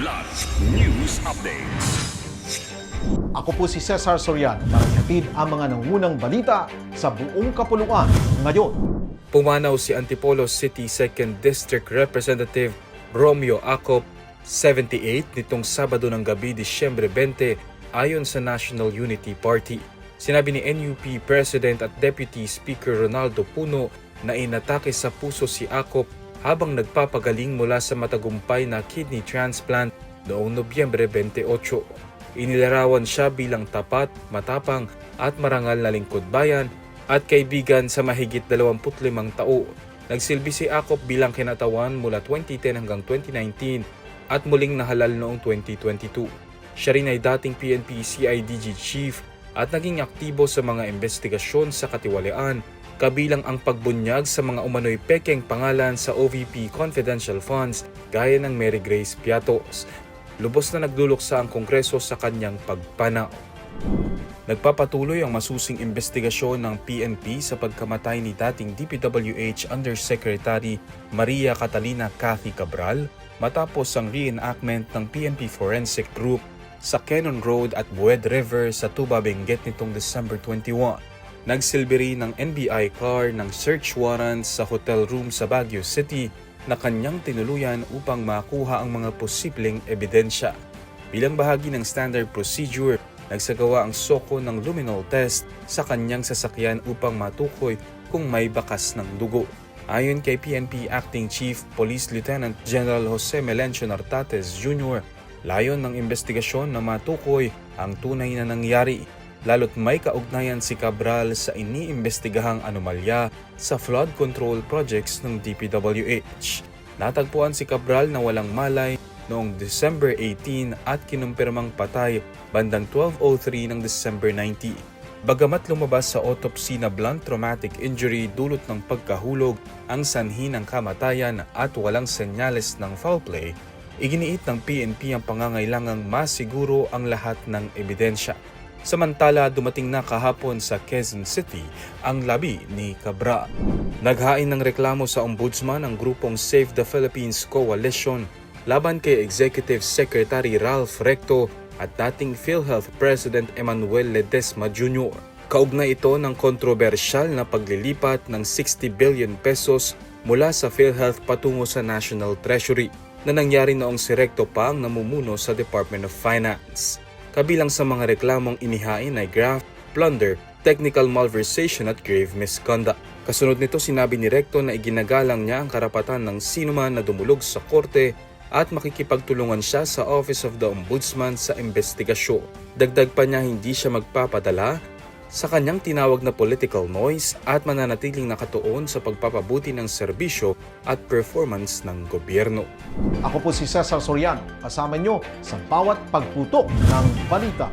Kidlat News Updates. Ako po si Cesar Soriano para ihatid ang mga nangungunang balita sa buong kapuluan ngayon. Pumanaw si Antipolo City 2nd District Representative Romeo Acop, 78, nitong Sabado ng gabi, Disyembre 20, ayon sa National Unity Party. Sinabi ni NUP President at Deputy Speaker Ronaldo Puno na inatake sa puso si Acop habang nagpapagaling mula sa matagumpay na kidney transplant noong Nobyembre 28. Inilarawan siya bilang tapat, matapang at marangal na lingkod bayan at kaibigan sa mahigit 25 taon. Nagsilbi si Acop bilang kinatawan mula 2010 hanggang 2019 at muling nahalal noong 2022. Siya rin ay dating PNP CIDG Chief at naging aktibo sa mga investigasyon sa katiwalian, kabilang ang pagbunyag sa mga umano'y pekeng pangalan sa OVP confidential funds gaya ng Mary Grace Piatos. Lubos na nagduluksa ang Kongreso sa kanyang pagpanaw. Nagpapatuloy ang masusing investigasyon ng PNP sa pagkamatay ni dating DPWH Undersecretary Maria Catalina Cathy Cabral matapos ang reenactment ng PNP Forensic Group sa Cannon Road at Bued River sa Tuba, Benguet nitong December 21. Nagsilbi rin ng NBI car ng search warrant sa hotel room sa Baguio City na kanyang tinuluyan upang makuha ang mga posibleng ebidensya. Bilang bahagi ng standard procedure, nagsagawa ang SOCO ng luminol test sa kanyang sasakyan upang matukoy kung may bakas ng dugo. Ayon kay PNP Acting Chief Police Lieutenant General Jose Melencio Nartates Jr., layon ng investigasyon na matukoy ang tunay na nangyari, lalo't may kaugnayan si Cabral sa iniimbestigahang anomalya sa flood control projects ng DPWH. Natagpuan si Cabral na walang malay noong December 18 at kinumpirmang patay bandang 12:03 ng December 19. Bagamat lumabas sa autopsy na blunt traumatic injury dulot ng pagkahulog ang sanhi ng kamatayan at walang senyales ng foul play, iginiit ng PNP ang pangangailangang masiguro ang lahat ng ebidensya. Samantala, dumating na kahapon sa Quezon City ang labi ni Cabral. Naghain ng reklamo sa ombudsman ang grupong Save the Philippines Coalition laban kay Executive Secretary Ralph Recto at dating PhilHealth President Emmanuel Ledesma Jr. Kaugnay ito ng kontrobersyal na paglilipat ng 60 billion pesos mula sa PhilHealth patungo sa National Treasury na nangyari noong si Recto pa ang namumuno sa Department of Finance. Kabilang sa mga reklamong inihain ay graft, plunder, technical malversation at grave misconduct. Kasunod nito, sinabi ni Recto na iginagalang niya ang karapatan ng sinuman na dumulog sa korte at makikipagtulungan siya sa Office of the Ombudsman sa investigasyon. Dagdag pa niya hindi siya magpapadala sa kanyang tinawag na political noise at mananatiling nakatuon sa pagpapabuti ng serbisyo at performance ng gobyerno. Ako po si Cesar Soriano, kasama nyo sa bawat pagputok ng balita.